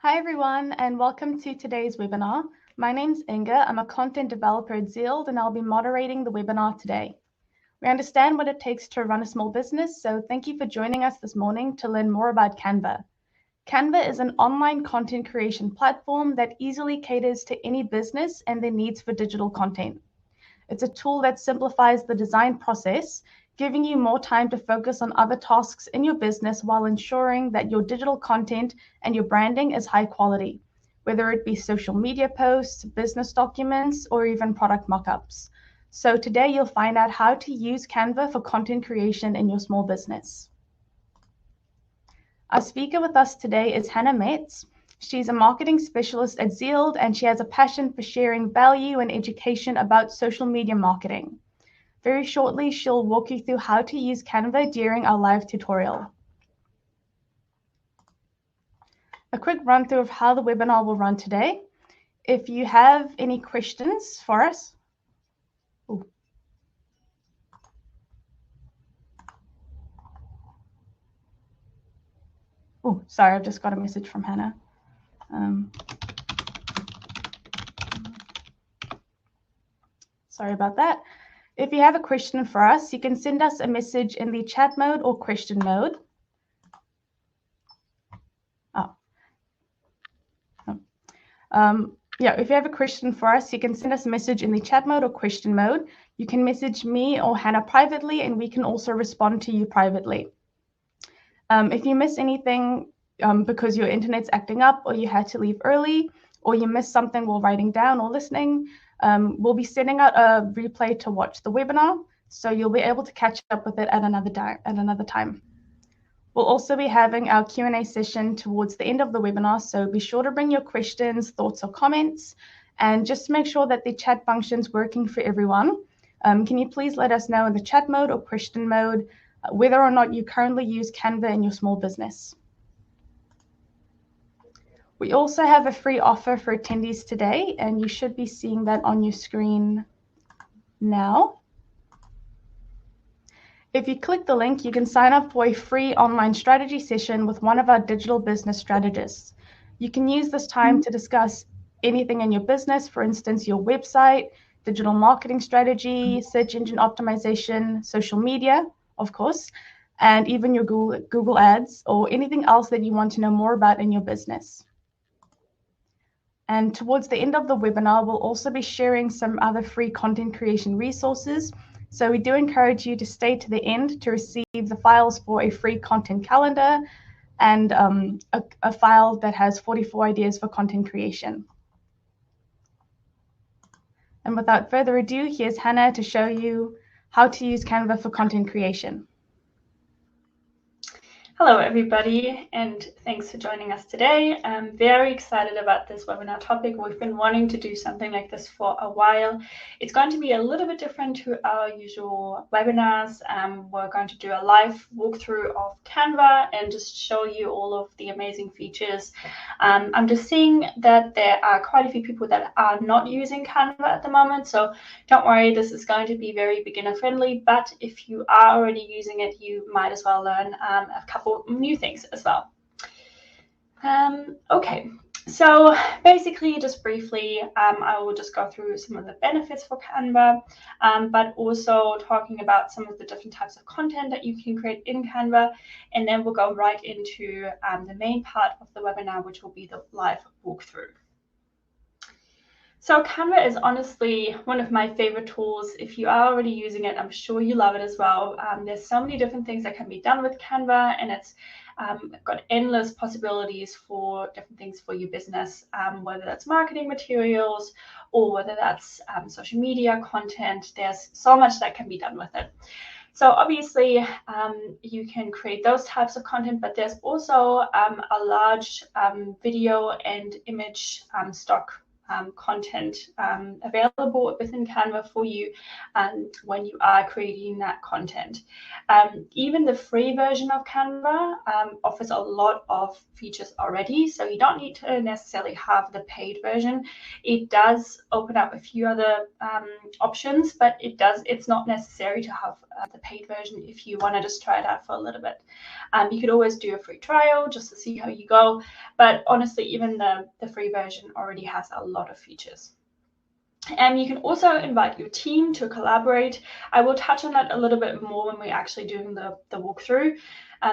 Hi everyone, and welcome to today's webinar. My name's Inga. I'm a content developer at Zealed, and I'll be moderating the webinar today. We understand what it takes to run a small business, so thank you for joining us this morning to learn more about Canva. Canva is an online content creation platform that easily caters to any business and their needs for digital content. It's a tool that simplifies the design process, giving you more time to focus on other tasks in your business while ensuring that your digital content and your branding is high quality, whether it be social media posts, business documents, or even product mockups. So today you'll find out how to use Canva for content creation in your small business. Our speaker with us today is Hannah Metz. She's a marketing specialist at Zealed, and she has a passion for sharing value and education about social media marketing. Very shortly, she'll walk you through how to use Canva during our live tutorial. A quick run through of how the webinar will run today. If you have any questions for us, sorry, I've just got a message from Hannah. Sorry about that. If you have a question for us, you can send us a message in the chat mode or question mode. If you have a question for us, you can send us a message in the chat mode or question mode. You can message me or Hannah privately, and we can also respond to you privately. If you miss anything because your internet's acting up, or you had to leave early, or you missed something while writing down or listening, we'll be sending out a replay to watch the webinar, so you'll be able to catch up with it at another time. We'll also be having our Q&A session towards the end of the webinar, so be sure to bring your questions, thoughts, or comments. And just to make sure that the chat function's working for everyone, can you please let us know in the chat mode or question mode whether or not you currently use Canva in your small business. We also have a free offer for attendees today, and you should be seeing that on your screen now. If you click the link, you can sign up for a free online strategy session with one of our digital business strategists. You can use this time to discuss anything in your business, for instance, your website, digital marketing strategy, search engine optimization, social media, of course, and even your Google Ads or anything else that you want to know more about in your business. And towards the end of the webinar, we'll also be sharing some other free content creation resources. So we do encourage you to stay to the end to receive the files for a free content calendar and a file that has 44 ideas for content creation. And without further ado, here's Hannah to show you how to use Canva for content creation. Hello everybody, and thanks for joining us today. I'm very excited about this webinar topic. We've been wanting to do something like this for a while. It's going to be a little bit different to our usual webinars. We're going to do a live walkthrough of Canva and just show you all of the amazing features. I'm just seeing that there are quite a few people that are not using Canva at the moment, so don't worry, this is going to be very beginner friendly, but if you are already using it, you might as well learn a couple new things as well. Okay, so basically, just briefly, I will just go through some of the benefits for Canva, but also talking about some of the different types of content that you can create in Canva, and then we'll go right into the main part of the webinar, which will be the live walkthrough. So Canva is honestly one of my favorite tools. If you are already using it, I'm sure you love it as well. There's so many different things that can be done with Canva, and it's got endless possibilities for different things for your business, whether that's marketing materials or whether that's social media content. There's so much that can be done with it. So obviously, you can create those types of content, but there's also a large video and image stock content available within Canva for you when you are creating that content. Even the free version of Canva offers a lot of features already, so you don't need to necessarily have the paid version. It does open up a few other options, but it's not necessary to have the paid version if you want to just try it out for a little bit. You could always do a free trial just to see how you go, but honestly, even the free version already has a lot of features. And you can also invite your team to collaborate. I will touch on that a little bit more when we're actually doing the walkthrough.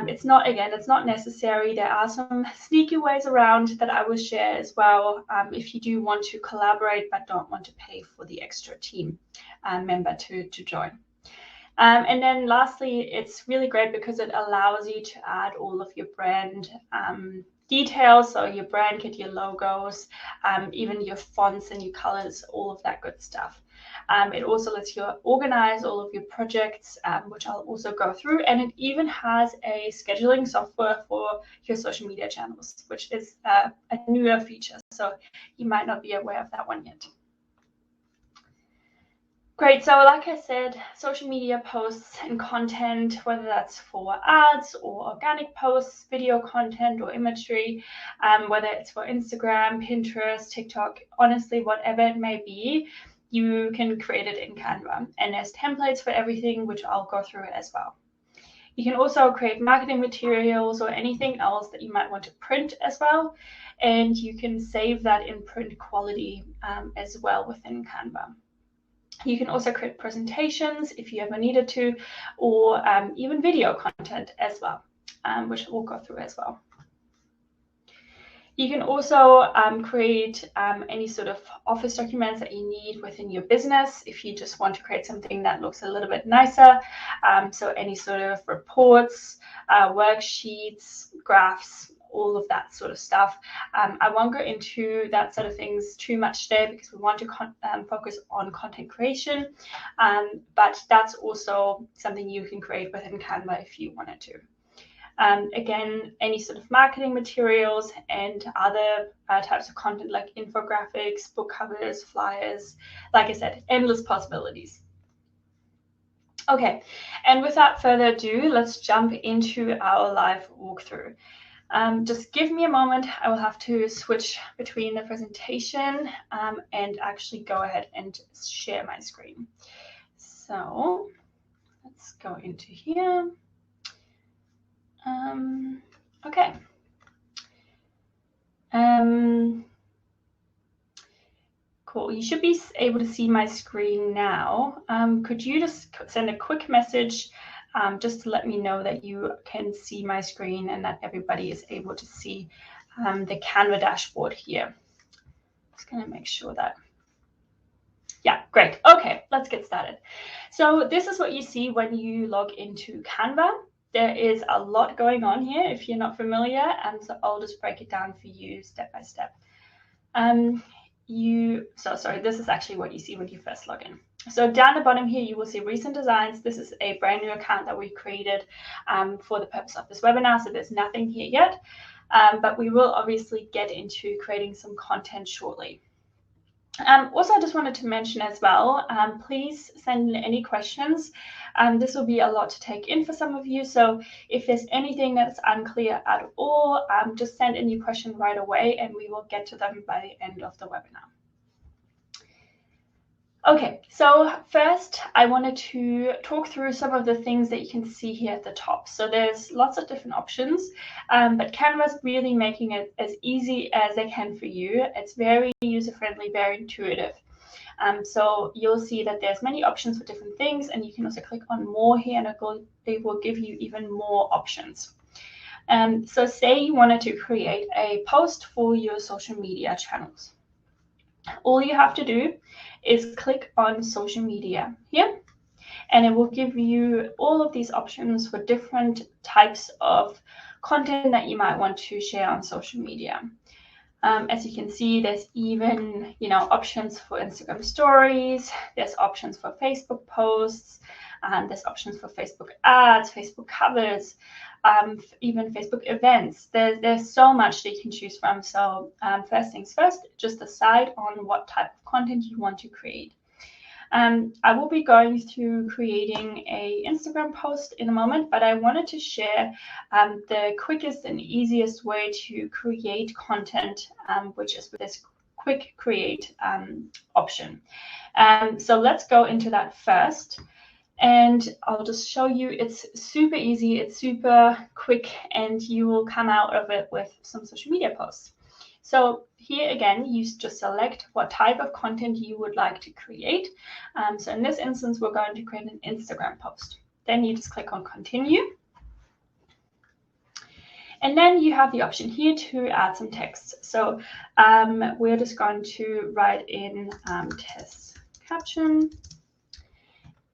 It's not necessary. There are some sneaky ways around that I will share as well if you do want to collaborate but don't want to pay for the extra team member to join. And then lastly, it's really great because it allows you to add all of your brand details, so your brand kit, your logos, even your fonts and your colors, all of that good stuff. It also lets you organize all of your projects, which I'll also go through, and it even has a scheduling software for your social media channels, which is a newer feature, so you might not be aware of that one yet. Great, so like I said, social media posts and content, whether that's for ads or organic posts, video content or imagery, whether it's for Instagram, Pinterest, TikTok, honestly, whatever it may be, you can create it in Canva. And there's templates for everything, which I'll go through it as well. You can also create marketing materials or anything else that you might want to print as well. And you can save that in print quality as well within Canva. You can also create presentations if you ever needed to, or even video content as well, which we'll go through as well. You can also create any sort of office documents that you need within your business if you just want to create something that looks a little bit nicer. So any sort of reports, worksheets, graphs, all of that sort of stuff. I won't go into that sort of things too much today because we want to focus on content creation, but that's also something you can create within Canva if you wanted to. Again, any sort of marketing materials and other types of content like infographics, book covers, flyers, like I said, endless possibilities. Okay, and without further ado, let's jump into our live walkthrough. Just give me a moment. I will have to switch between the presentation and actually go ahead and share my screen. So let's go into here. Okay. Cool. You should be able to see my screen now. Could you just send a quick message just to let me know that you can see my screen and that everybody is able to see the Canva dashboard here? Just going to make sure that. Yeah, great. Okay, let's get started. So this is what you see when you log into Canva. There is a lot going on here if you're not familiar, and so I'll just break it down for you step by step. This is actually what you see when you first log in. So down the bottom here, you will see recent designs. This is a brand new account that we created for the purpose of this webinar, so there's nothing here yet, but we will obviously get into creating some content shortly. Also, I just wanted to mention as well, please send in any questions. This will be a lot to take in for some of you, so if there's anything that's unclear at all, just send in your question right away and we will get to them by the end of the webinar. Okay, so first I wanted to talk through some of the things that you can see here at the top. So there's lots of different options, but Canva's really making it as easy as they can for you. It's very user-friendly, very intuitive. So you'll see that there's many options for different things, and you can also click on more here and it will give you even more options. So say you wanted to create a post for your social media channels. All you have to do is click on social media here, and it will give you all of these options for different types of content that you might want to share on social media. As you can see, there's even options for Instagram stories, there's options for Facebook posts, There's options for Facebook ads, Facebook covers, even Facebook events. There's so much that you can choose from. So first things first, just decide on what type of content you want to create. I will be going through creating a Instagram post in a moment, but I wanted to share the quickest and easiest way to create content, which is with this quick create option. So let's go into that first. And I'll just show you, it's super easy, it's super quick, and you will come out of it with some social media posts. So here again, you just select what type of content you would like to create. So in this instance, we're going to create an Instagram post. Then you just click on continue. And then you have the option here to add some text. So we're just going to write in test caption.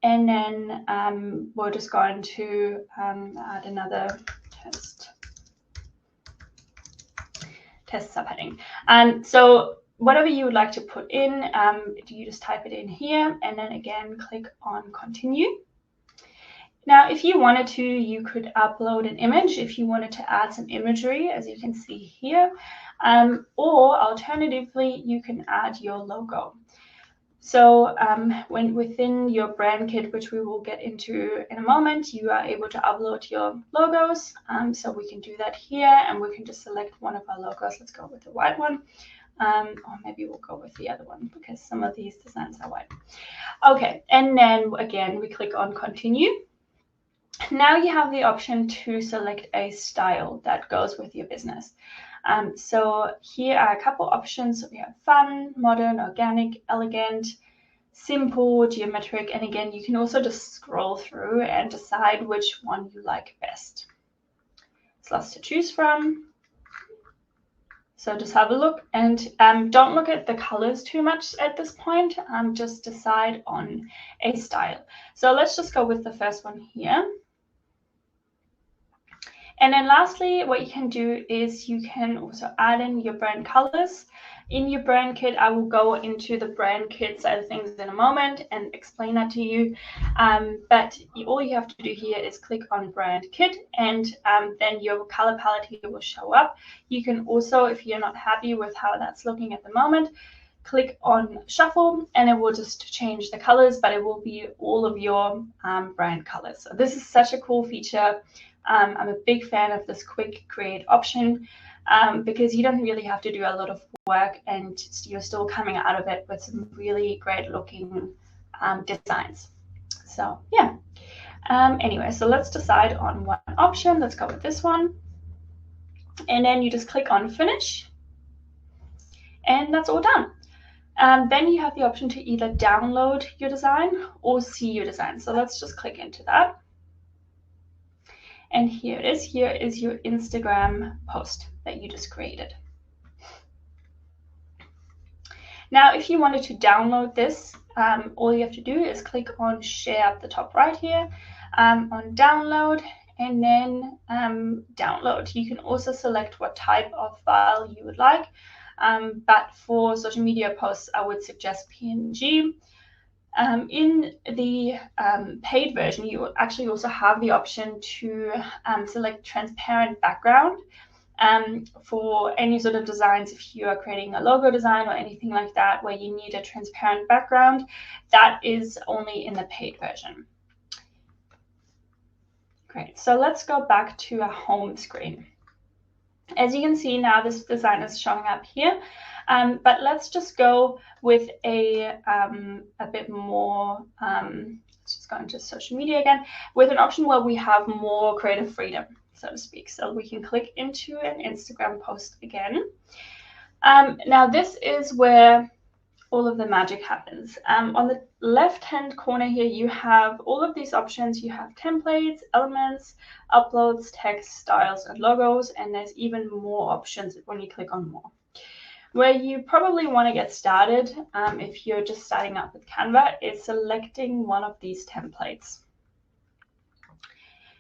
And then we're just going to add another test subheading. So whatever you would like to put in, you just type it in here and then again click on continue. Now, if you wanted to, you could upload an image if you wanted to add some imagery, as you can see here, or alternatively, you can add your logo. So when within your brand kit, which we will get into in a moment, you are able to upload your logos. So we can do that here, and we can just select one of our logos. Let's go with the white one, or maybe we'll go with the other one because some of these designs are white. Okay, and then again, we click on continue. Now you have the option to select a style that goes with your business. So here are a couple options. So we have fun, modern, organic, elegant, simple, geometric, and again, you can also just scroll through and decide which one you like best. There's lots to choose from. So just have a look and don't look at the colors too much at this point. Just decide on a style. So let's just go with the first one here. And then lastly, what you can do is you can also add in your brand colors. In your brand kit, I will go into the brand kit side of things in a moment and explain that to you. But all you have to do here is click on brand kit, and then your color palette here will show up. You can also, if you're not happy with how that's looking at the moment, click on shuffle and it will just change the colors, but it will be all of your brand colors. So this is such a cool feature. I'm a big fan of this quick create option because you don't really have to do a lot of work and you're still coming out of it with some really great looking designs. So yeah, anyway, so let's decide on one option. Let's go with this one. And then you just click on finish and that's all done. Then you have the option to either download your design or see your design. So let's just click into that. And here it is. Here is your Instagram post that you just created. Now, if you wanted to download this, all you have to do is click on share up the top right here on download and then download. You can also select what type of file you would like. But for social media posts, I would suggest PNG. In the paid version, you actually also have the option to select transparent background for any sort of designs. If you are creating a logo design or anything like that where you need a transparent background, that is only in the paid version. Great, so let's go back to our home screen. As you can see now, this design is showing up here. But let's just go with a bit more, let's just go into social media again, with an option where we have more creative freedom, so to speak. So we can click into an Instagram post again. Now this is where all of the magic happens. On the left-hand corner here, you have all of these options. You have templates, elements, uploads, text, styles, and logos, and there's even more options when you click on more. Where you probably want to get started, if you're just starting out with Canva, is selecting one of these templates.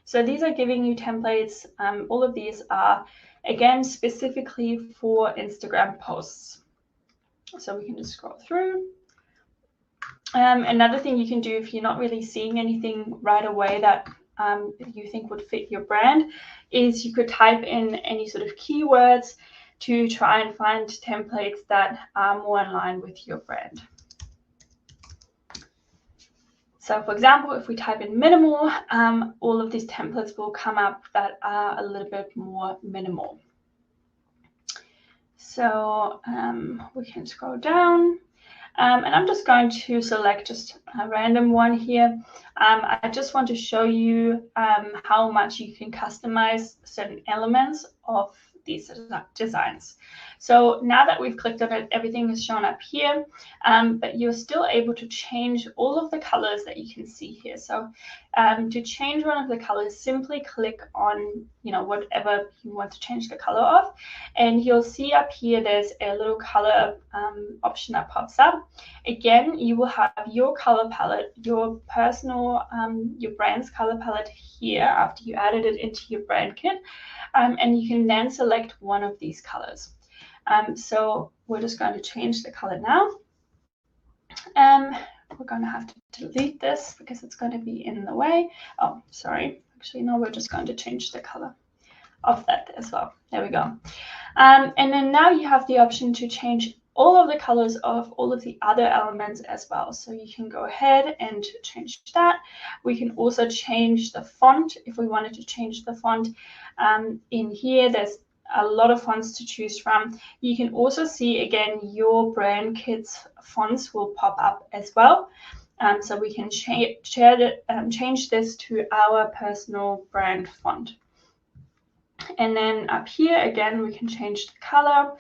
So these are giving you templates. All of these are, again, specifically for Instagram posts. So we can just scroll through. Another thing you can do if you're not really seeing anything right away that you think would fit your brand is you could type in any sort of keywords to try and find templates that are more in line with your brand. So for example, if we type in minimal, all of these templates will come up that are a little bit more minimal. So we can scroll down. And I'm just going to select just a random one here. I just want to show you how much you can customize certain elements of these designs. So now that we've clicked on it, everything is shown up here, but you're still able to change all of the colors that you can see here. So to change one of the colors, simply click on whatever you want to change the color of, and you'll see up here there's a little color option that pops up. Again, you will have your color palette, your personal, your brand's color palette here after you added it into your brand kit, and you can then select one of these colors. So we're just going to change the color now. We're going to have to delete this because it's going to be in the way. Oh, sorry. Actually, no, we're just going to change the color of that as well. There we go. And then now you have the option to change all of the colors of all of the other elements as well. So you can go ahead and change that. We can also change the font if we wanted to change the font. In here, there's a lot of fonts to choose from. You can also see, again, your brand kit's fonts will pop up as well. So we can change this to our personal brand font. And then up here, again, we can change the color.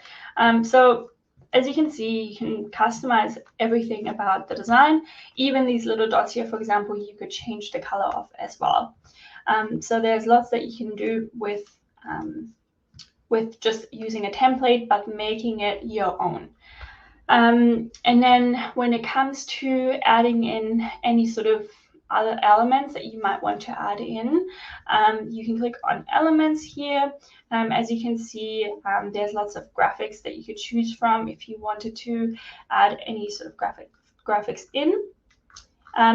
So as you can see, you can customize everything about the design. Even these little dots here, for example, you could change the color of as well. So there's lots that you can do with just using a template, but making it your own. And then when it comes to adding in any sort of other elements that you might want to add in, you can click on elements here. As you can see, there's lots of graphics that you could choose from if you wanted to add any sort of graphics in.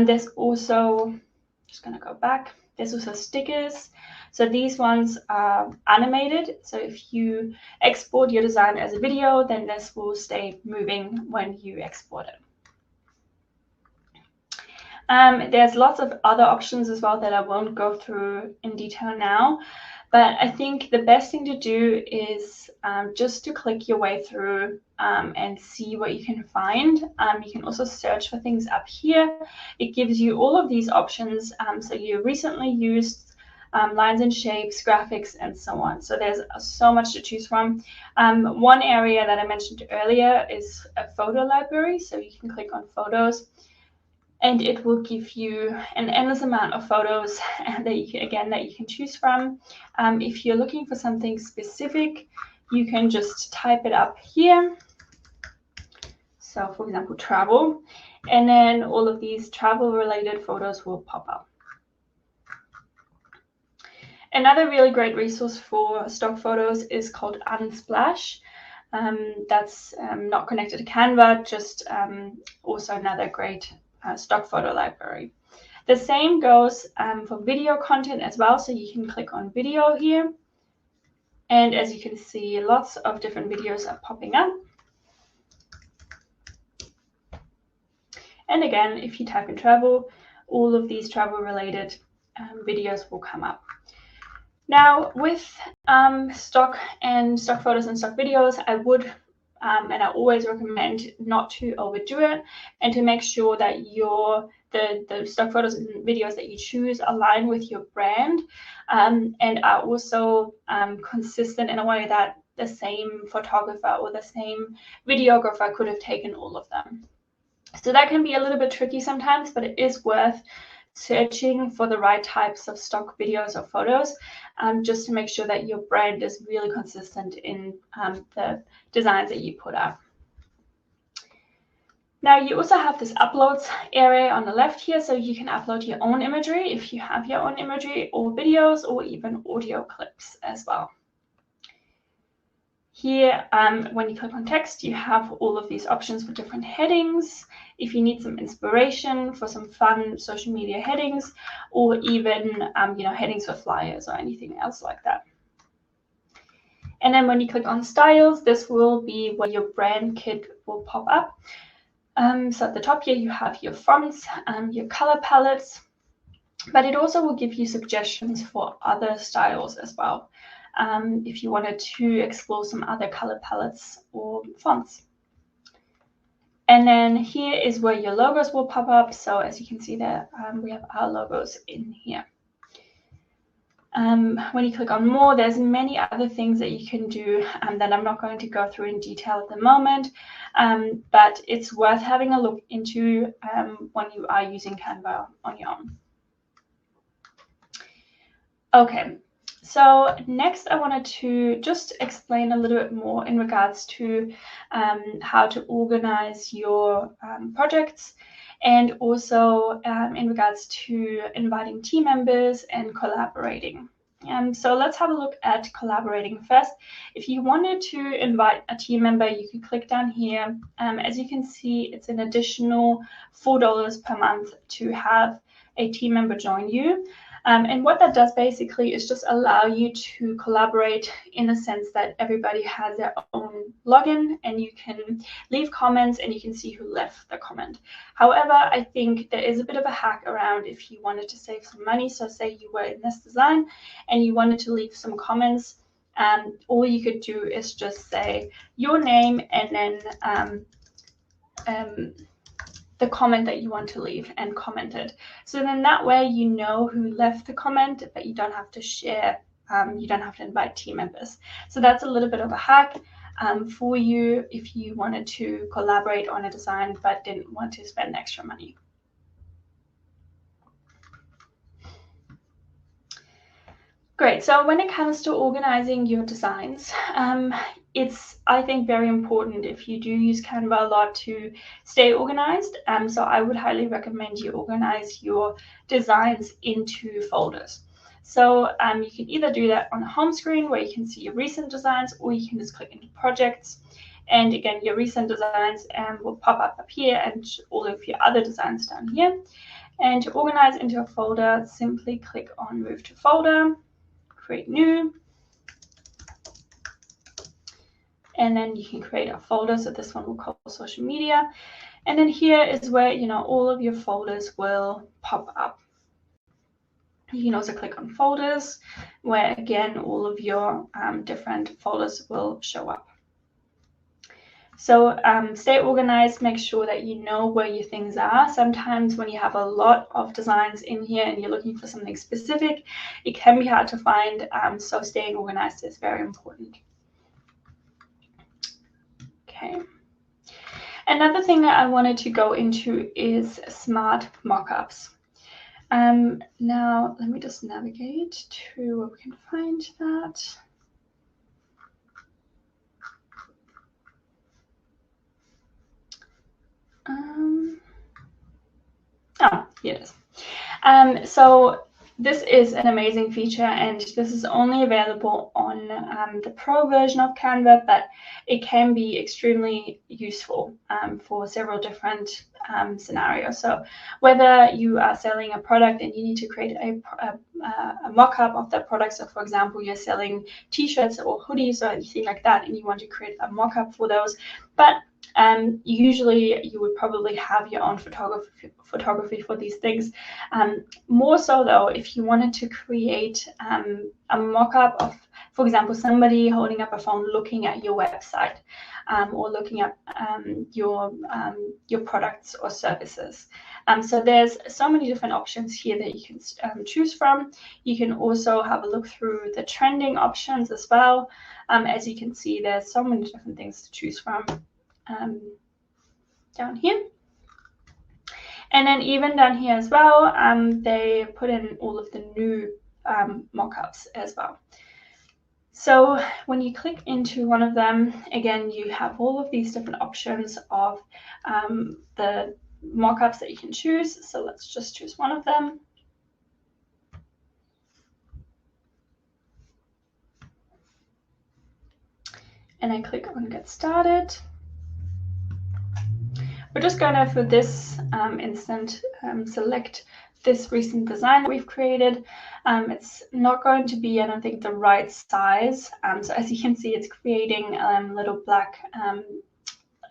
There's also, just going to go back, there's also stickers. So these ones are animated. So if you export your design as a video, then this will stay moving when you export it. There's lots of other options as well that I won't go through in detail now, but I think the best thing to do is just to click your way through and see what you can find. You can also search for things up here. It gives you all of these options. So you recently used lines and shapes, graphics, and so on. So there's so much to choose from. One area that I mentioned earlier is a photo library. So you can click on photos, and it will give you an endless amount of photos that you can choose from. If you're looking for something specific, you can just type it up here. So for example, travel, and then all of these travel-related photos will pop up. Another really great resource for stock photos is called Unsplash. That's not connected to Canva, just also another great stock photo library. The same goes for video content as well. So you can click on video here. And as you can see, lots of different videos are popping up. And again, if you type in travel, all of these travel-related videos will come up. Now, with stock photos and stock videos, I would, and I always recommend not to overdo it, and to make sure that the stock photos and videos that you choose align with your brand, and are also consistent in a way that the same photographer or the same videographer could have taken all of them. So that can be a little bit tricky sometimes, but it is worth searching for the right types of stock videos or photos, just to make sure that your brand is really consistent in the designs that you put out. Now you also have this uploads area on the left here, so you can upload your own imagery if you have your own imagery, or videos, or even audio clips as well. Here, when you click on text, you have all of these options for different headings. If you need some inspiration for some fun social media headings, or even headings for flyers or anything else like that. And then when you click on styles, this will be where your brand kit will pop up. So at the top here, you have your fonts, your color palettes, but it also will give you suggestions for other styles as well, if you wanted to explore some other color palettes or fonts. And then here is where your logos will pop up. So as you can see there, we have our logos in here. When you click on more, there's many other things that you can do that I'm not going to go through in detail at the moment, but it's worth having a look into when you are using Canva on your own. Okay, so next I wanted to just explain a little bit more in regards to how to organize your projects, and also in regards to inviting team members and collaborating. So let's have a look at collaborating first. If you wanted to invite a team member, you can click down here. As you can see, it's an additional $4 per month to have a team member join you. And what that does basically is just allow you to collaborate in the sense that everybody has their own login, and you can leave comments and you can see who left the comment. However, I think there is a bit of a hack around if you wanted to save some money. So say you were in this design and you wanted to leave some comments, all you could do is just say your name and then the comment that you want to leave and comment it. So then that way you know who left the comment, but you don't have to share, you don't have to invite team members. So that's a little bit of a hack for you if you wanted to collaborate on a design but didn't want to spend extra money. Great, so when it comes to organizing your designs, it's, I think, very important if you do use Canva a lot to stay organized. So I would highly recommend you organize your designs into folders. So you can either do that on the home screen where you can see your recent designs, or you can just click into projects. And again, your recent designs will pop up here, and all of your other designs down here. And to organize into a folder, simply click on Move to Folder, create new, and then you can create a folder. So this one will call social media, and then here is where all of your folders will pop up. You can also click on folders, where again all of your different folders will show up. So stay organized, make sure that you know where your things are. Sometimes when you have a lot of designs in here and you're looking for something specific, it can be hard to find, so staying organized is very important. Okay. Another thing that I wanted to go into is smart mockups. Now, let me just navigate to where we can find that. Here it is. So this is an amazing feature, and this is only available on the Pro version of Canva, but it can be extremely useful for several different scenarios. So whether you are selling a product and you need to create a mock-up of that product, so for example, you're selling t-shirts or hoodies or anything like that, and you want to create a mock-up for those, but usually you would probably have your own photography for these things. More so though, if you wanted to create a mock-up of, for example, somebody holding up a phone looking at your website, or looking at your products or services. So there's so many different options here that you can choose from. You can also have a look through the trending options as well. As you can see, there's so many different things to choose from down here. And then even down here as well, they put in all of the new mockups as well. So when you click into one of them, again, you have all of these different options of the mockups that you can choose. So let's just choose one of them. and I click on Get Started. We're just going to, for this instant, select this recent design that we've created. It's not going to be, I don't think, the right size. So as you can see, it's creating little black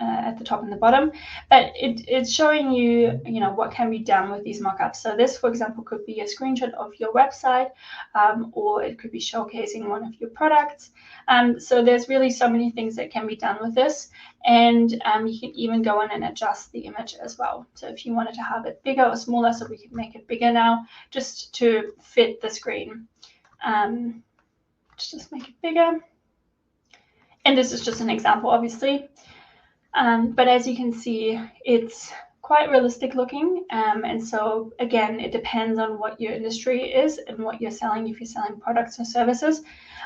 at the top and the bottom, but it's showing you, what can be done with these mockups. So this, for example, could be a screenshot of your website, or it could be showcasing one of your products. So there's really so many things that can be done with this, and you can even go in and adjust the image as well. So if you wanted to have it bigger or smaller, so we can make it bigger now, just to fit the screen. Just make it bigger. And this is just an example, obviously. But as you can see, it's quite realistic looking. And so again, it depends on what your industry is and what you're selling, if you're selling products or services.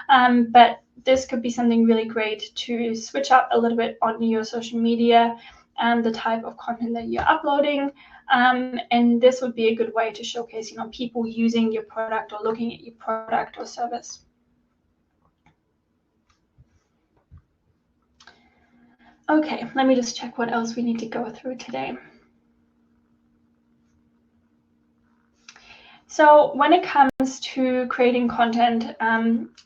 But this could be something really great to switch up a little bit on your social media and the type of content that you're uploading. And this would be a good way to showcase, people using your product or looking at your product or service. Okay, let me just check what else we need to go through today. So when it comes to creating content,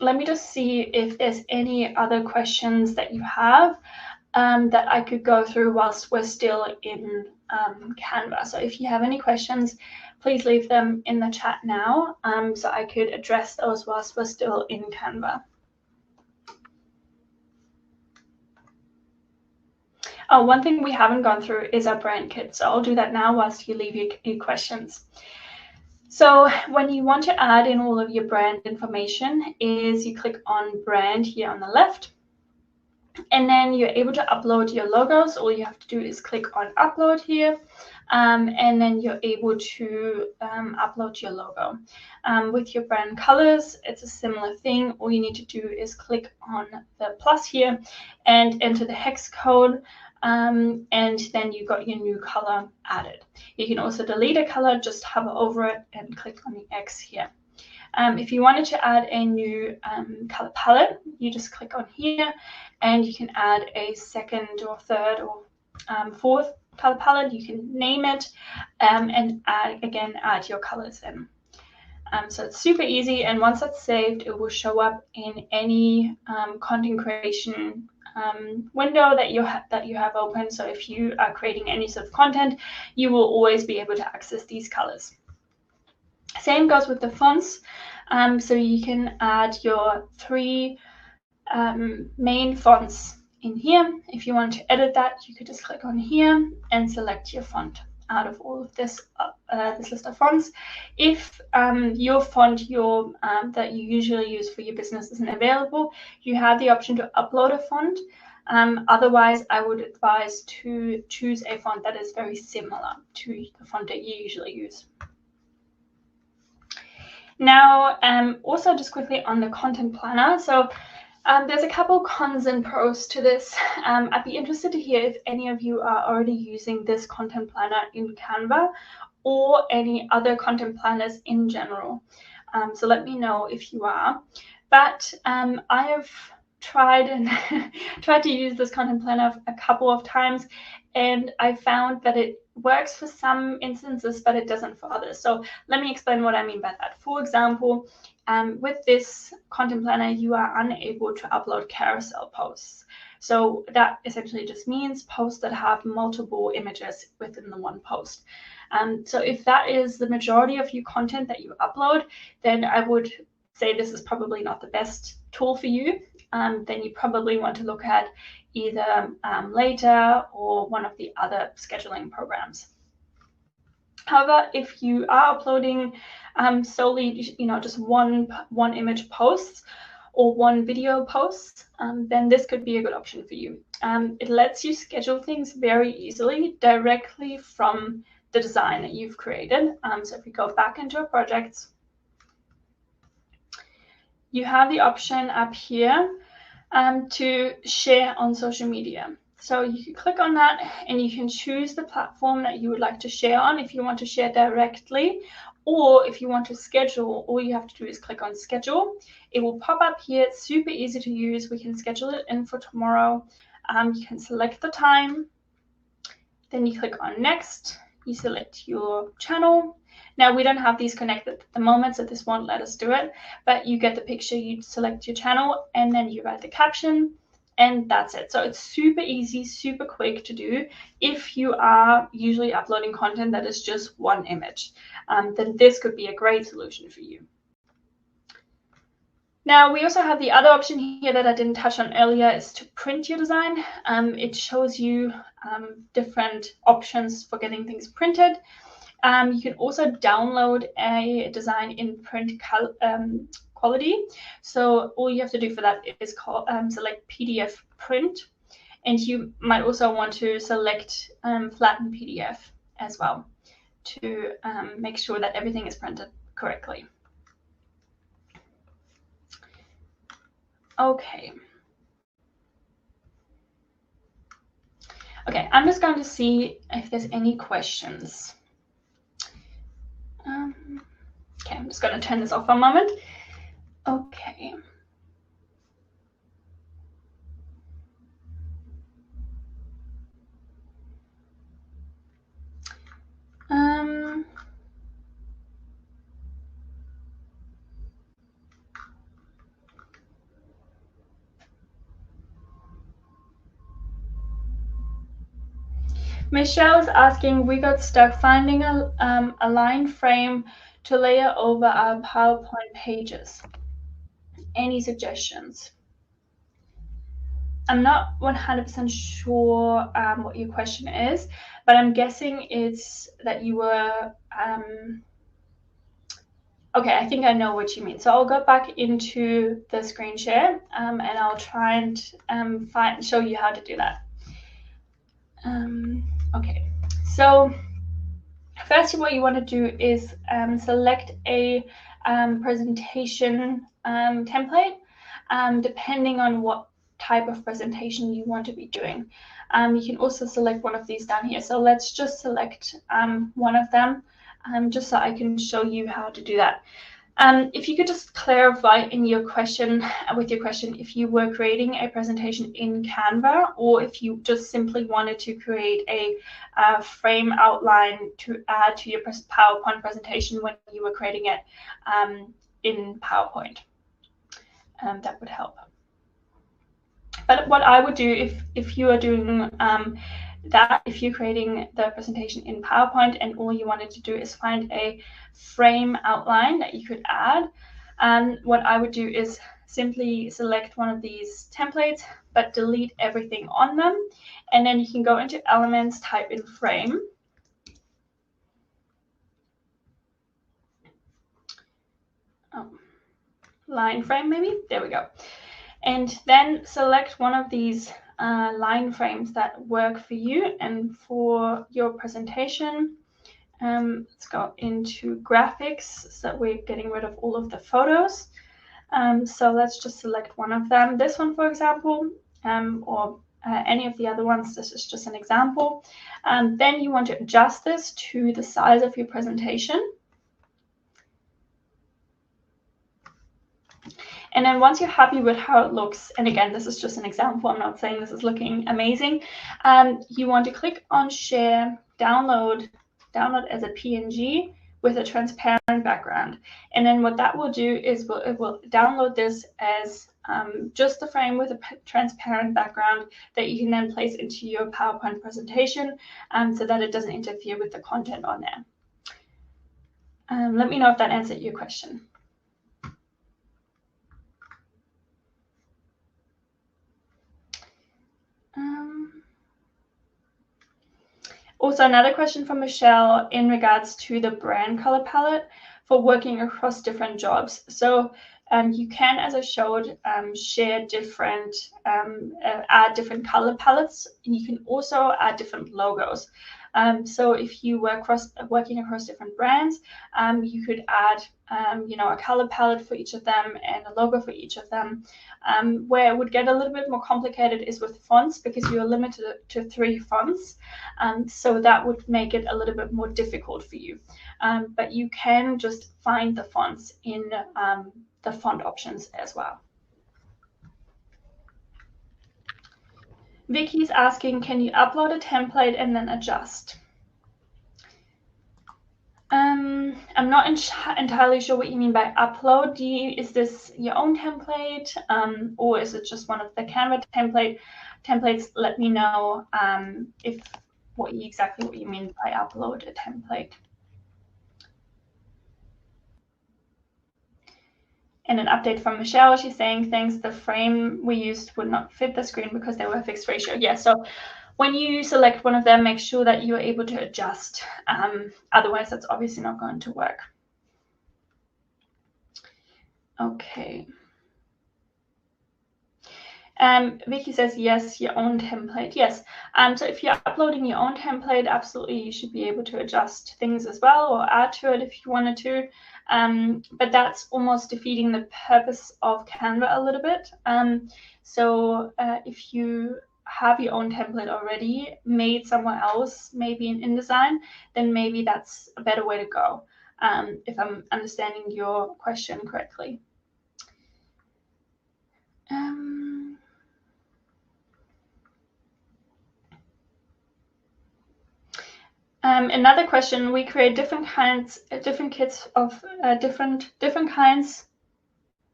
let me just see if there's any other questions that you have that I could go through whilst we're still in Canva. So if you have any questions, please leave them in the chat now, so I could address those whilst we're still in Canva. Oh, one thing we haven't gone through is our brand kit. So I'll do that now whilst you leave your questions. So when you want to add in all of your brand information, is you click on brand here on the left, and then you're able to upload your logos. All you have to do is click on upload here, and then you're able to upload your logo. With your brand colors, it's a similar thing. All you need to do is click on the plus here and enter the hex code. And then you got your new color added. You can also delete a color, just hover over it and click on the X here. If you wanted to add a new color palette, you just click on here, and you can add a second or third or fourth color palette. You can name it and add your colors in. So it's super easy, and once that's saved, it will show up in any content creation window that you have open. So if you are creating any sort of content, you will always be able to access these colors. Same goes with the fonts. So you can add your 3 main fonts in here. If you want to edit that, you could just click on here and select your font out of all of this list of fonts. If your font that you usually use for your business isn't available, you have the option to upload a font. Otherwise, I would advise to choose a font that is very similar to the font that you usually use. Now, also just quickly on the content planner. So there's a couple cons and pros to this. I'd be interested to hear if any of you are already using this content planner in Canva or any other content planners in general. So let me know if you are. But I have tried to use this content planner a couple of times, and I found that it works for some instances, but it doesn't for others. So let me explain what I mean by that. For example, with this content planner, you are unable to upload carousel posts. So that essentially just means posts that have multiple images within the one post. So if that is the majority of your content that you upload, then I would say this is probably not the best tool for you. Then you probably want to look at either Later or one of the other scheduling programs. However, if you are uploading solely, just one image posts or one video post, then this could be a good option for you. It lets you schedule things very easily directly from the design that you've created. So if you go back into a project, you have the option up here to share on social media. So you can click on that and you can choose the platform that you would like to share on, if you want to share directly Or if you want to schedule, all you have to do is click on schedule. It will pop up here. It's super easy to use. We can schedule it in for tomorrow. You can select the time. Then you click on next. You select your channel. Now we don't have these connected at the moment, so this won't let us do it, but you get the picture. You select your channel and then you write the caption, and that's it. So it's super easy, super quick to do. If you are usually uploading content that is just one image, then this could be a great solution for you. Now we also have the other option here that I didn't touch on earlier, is to print your design. It shows you different options for getting things printed. You can also download a design in print quality. So all you have to do for that is select PDF print, and you might also want to select flatten PDF as well to make sure that everything is printed correctly. Okay. Okay, I'm just going to see if there's any questions. Okay, I'm just going to turn this off for a moment. Okay. Michelle is asking, we got stuck finding a line frame to layer over our PowerPoint pages. Any suggestions? I'm not 100% sure what your question is, but I'm guessing it's that you were, okay, I think I know what you mean. So I'll go back into the screen share and I'll try and show you how to do that. Okay, so first what you want to do is select a presentation template, depending on what type of presentation you want to be doing. You can also select one of these down here. So let's just select one of them, just so I can show you how to do that. If you could just clarify in your question, if you were creating a presentation in Canva, or if you just simply wanted to create a frame outline to add to your PowerPoint presentation when you were creating it in PowerPoint. That would help. But what I would do if you are doing that, if you're creating the presentation in PowerPoint and all you wanted to do is find a frame outline that you could add, what I would do is simply select one of these templates, but delete everything on them. And then you can go into Elements, type in Frame. Oh, line frame maybe, there we go. And then select one of these line frames that work for you and for your presentation. Let's go into graphics so that we're getting rid of all of the photos. So let's just select one of them. This one, for example, or any of the other ones. This is just an example. Then you want to adjust this to the size of your presentation. And then once you're happy with how it looks, and again, this is just an example, I'm not saying this is looking amazing, you want to click on Share, Download as a PNG with a transparent background. And then what that will do is it will download this as just the frame with a transparent background that you can then place into your PowerPoint presentation so that it doesn't interfere with the content on there. Let me know if that answered your question. Also, another question from Michelle in regards to the brand color palette for working across different jobs. So you can, as I showed, share different, add different color palettes. And you can also add different logos. So if you were working across different brands, you could add a color palette for each of them and a logo for each of them. Where it would get a little bit more complicated is with fonts, because you're limited to 3 fonts. So that would make it a little bit more difficult for you. But you can just find the fonts in the font options as well. Vicky's asking, can you upload a template and then adjust? I'm not entirely sure what you mean by upload. Is this your own template, or is it just one of the Canva templates? Let me know exactly what you mean by upload a template. And an update from Michelle, she's saying, thanks, the frame we used would not fit the screen because they were fixed ratio. Yeah, so when you select one of them, make sure that you're able to adjust. Otherwise, that's obviously not going to work. Okay. Vicky says, yes, your own template. Yes. So if you're uploading your own template, absolutely, you should be able to adjust things as well, or add to it if you wanted to. But that's almost defeating the purpose of Canva a little bit. So if you have your own template already made somewhere else, maybe in InDesign, then maybe that's a better way to go, if I'm understanding your question correctly. Another question, we create different kits of different kinds.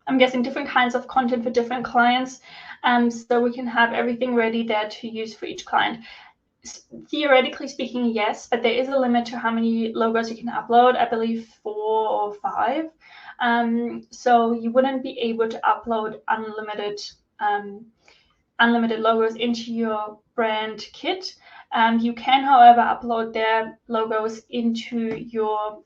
I'm guessing different kinds of content for different clients, so we can have everything ready there to use for each client. Theoretically speaking, yes, but there is a limit to how many logos you can upload. I believe 4 or 5. So you wouldn't be able to upload unlimited logos into your brand kit. You can, however, upload their logos into your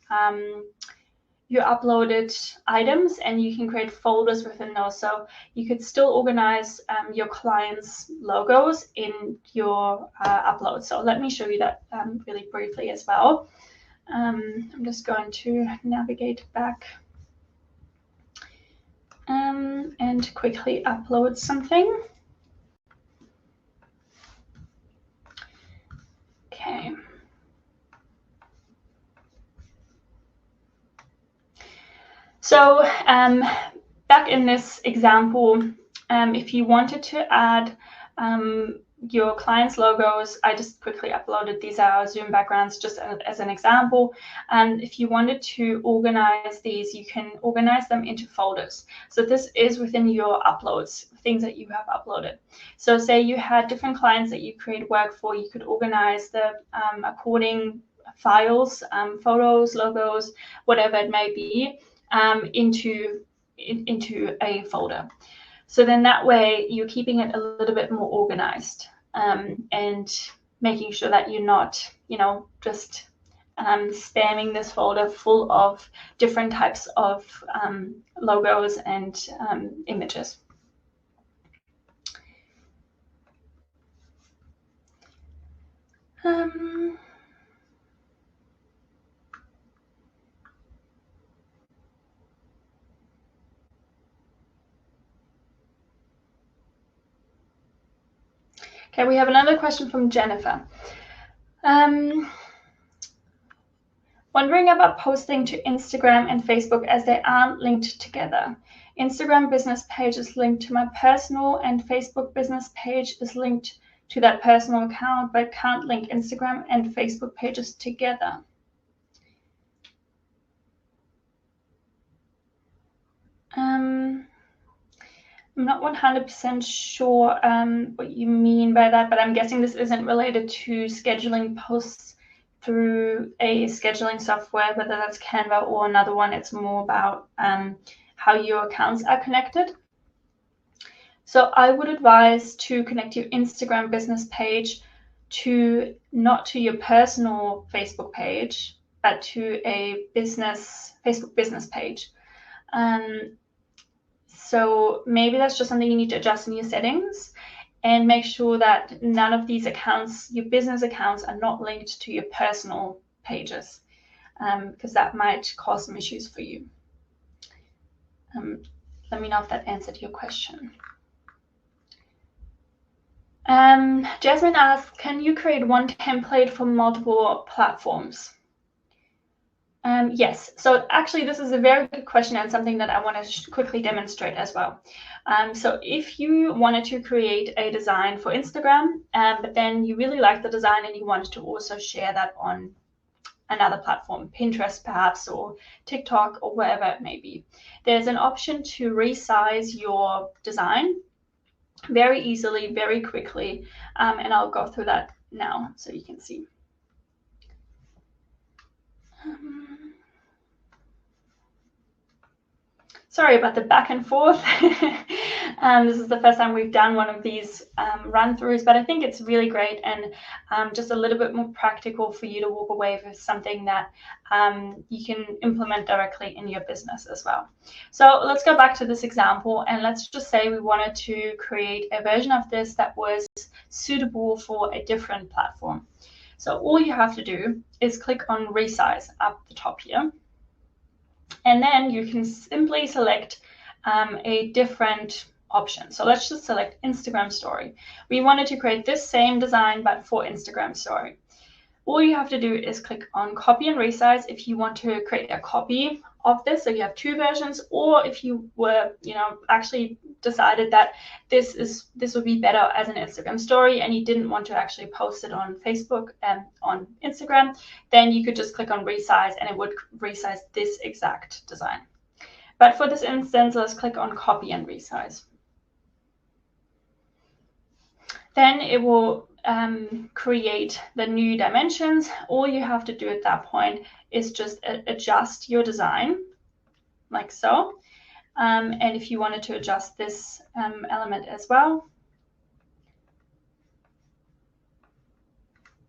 uploaded items, and you can create folders within those. So you could still organize your clients' logos in your upload. So let me show you that really briefly as well. I'm just going to navigate back and quickly upload something. Okay. So back in this example, if you wanted to add your clients' logos, I just quickly uploaded. These are our Zoom backgrounds just as an example. If you wanted to organize these, you can organize them into folders. So this is within your uploads, things that you have uploaded. So say you had different clients that you create work for, you could organize the according files, photos, logos, whatever it may be, into a folder. So then that way you're keeping it a little bit more organized, and making sure that you're not, just spamming this folder full of different types of logos and images. Okay, we have another question from Jennifer. Wondering about posting to Instagram and Facebook as they aren't linked together. Instagram business page is linked to my personal, and Facebook business page is linked to that personal account, but can't link Instagram and Facebook pages together. I'm not 100% sure what you mean by that, but I'm guessing this isn't related to scheduling posts through a scheduling software, whether that's Canva or another one. It's more about how your accounts are connected. So I would advise to connect your Instagram business page not to your personal Facebook page, but to a Facebook business page. So maybe that's just something you need to adjust in your settings. and make sure that none of these accounts, your business accounts, are not linked to your personal pages, because that might cause some issues for you. Let me know if that answered your question. Jasmine asks, can you create one template for multiple platforms? Yes, so actually this is a very good question and something that I want to quickly demonstrate as well. So if you wanted to create a design for Instagram, but then you really like the design and you wanted to also share that on another platform, Pinterest perhaps, or TikTok, or wherever it may be, there's an option to resize your design very easily, very quickly, and I'll go through that now so you can see. Sorry about the back and forth. This is the first time we've done one of these run-throughs, but I think it's really great and just a little bit more practical for you to walk away with something that you can implement directly in your business as well. So let's go back to this example, and let's just say we wanted to create a version of this that was suitable for a different platform. So all you have to do is click on Resize up the top here. And then you can simply select a different option. So let's just select Instagram Story. We wanted to create this same design, but for Instagram Story. All you have to do is click on Copy and Resize if you want to create a copy of this, so you have two versions, or if you were, actually decided that this would be better as an Instagram story and you didn't want to actually post it on Facebook and on Instagram, then you could just click on Resize and it would resize this exact design. But for this instance, let's click on Copy and Resize. Then it will create the new dimensions. All you have to do at that point is just adjust your design like so. And if you wanted to adjust this element as well,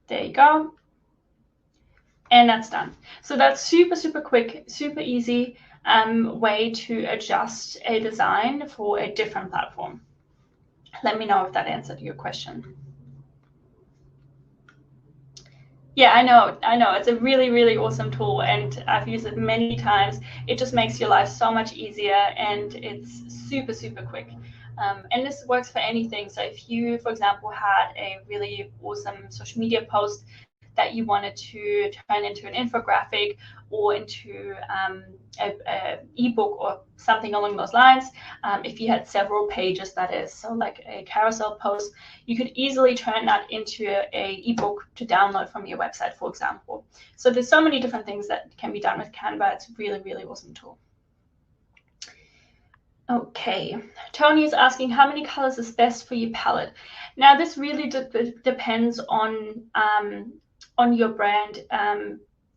there you go. And that's done. So that's super, super quick, super easy way to adjust a design for a different platform. Let me know if that answered your question. Yeah, I know. It's a really, really awesome tool, and I've used it many times. It just makes your life so much easier, and it's super, super quick. And this works for anything. So if you, for example, had a really awesome social media post that you wanted to turn into an infographic or into an ebook or something along those lines, if you had several pages, that is, so like a carousel post, you could easily turn that into a ebook to download from your website, for example. So there's so many different things that can be done with Canva. It's a really, really awesome tool. Okay, Tony is asking how many colors is best for your palette. Now this really depends on your brand.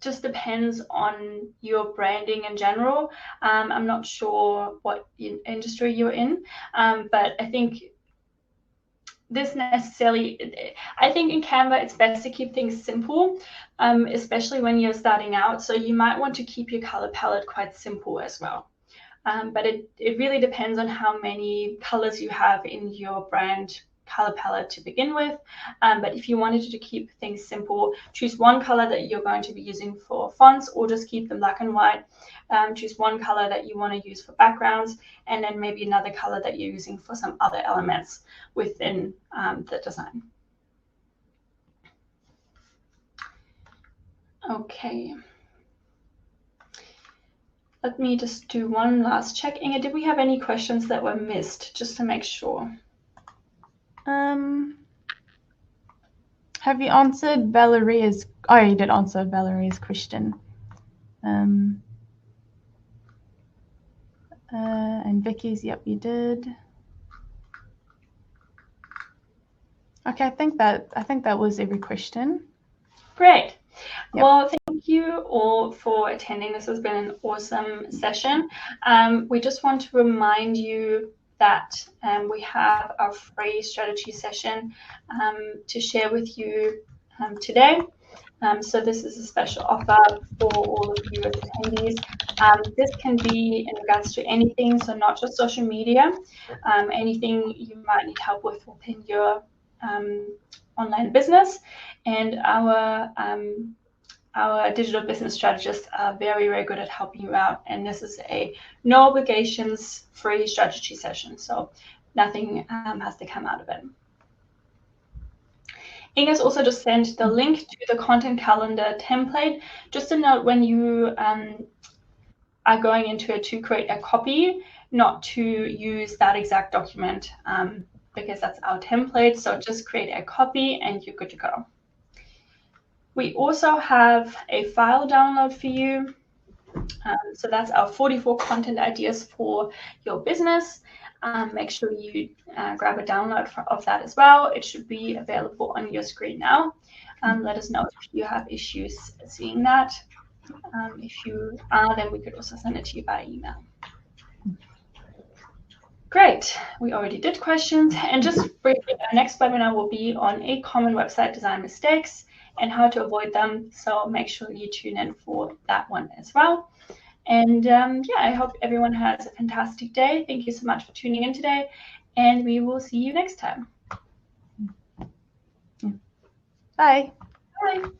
Just depends on your branding in general. I'm not sure what industry you're in, but I think this necessarily, I think in Canva it's best to keep things simple, especially when you're starting out. So you might want to keep your color palette quite simple as well. But it really depends on how many colors you have in your brand color palette to begin with. But if you wanted to keep things simple, choose one color that you're going to be using for fonts, or just keep them black and white. Choose one color that you want to use for backgrounds, and then maybe another color that you're using for some other elements within the design. Okay. Let me just do one last check. Inge, did we have any questions that were missed, just to make sure? Have you answered Valeria's? Oh, you did answer Valeria's question. And Vicky's, yep, you did. Okay, I think that was every question. Great. Yep. Well, thank you all for attending. This has been an awesome session. We just want to remind you that we have our free strategy session to share with you today. So this is a special offer for all of you as attendees. This can be in regards to anything, so not just social media, anything you might need help with within your online business. And our digital business strategists are very, very good at helping you out. And this is a no obligations free strategy session. So nothing has to come out of it. Inga's also just sent the link to the content calendar template. Just a note, when you are going into it to create a copy, not to use that exact document because that's our template. So just create a copy and you're good to go. We also have a file download for you. So that's our 44 content ideas for your business. Make sure you grab a download of that as well. It should be available on your screen now. Let us know if you have issues seeing that. If you are, then we could also send it to you by email. Great, we already did questions. And just briefly, our next webinar will be on 8 common website design mistakes and how to avoid them. So make sure you tune in for that one as well. And yeah, I hope everyone has a fantastic day. Thank you so much for tuning in today, and we will see you next time. Bye. Bye.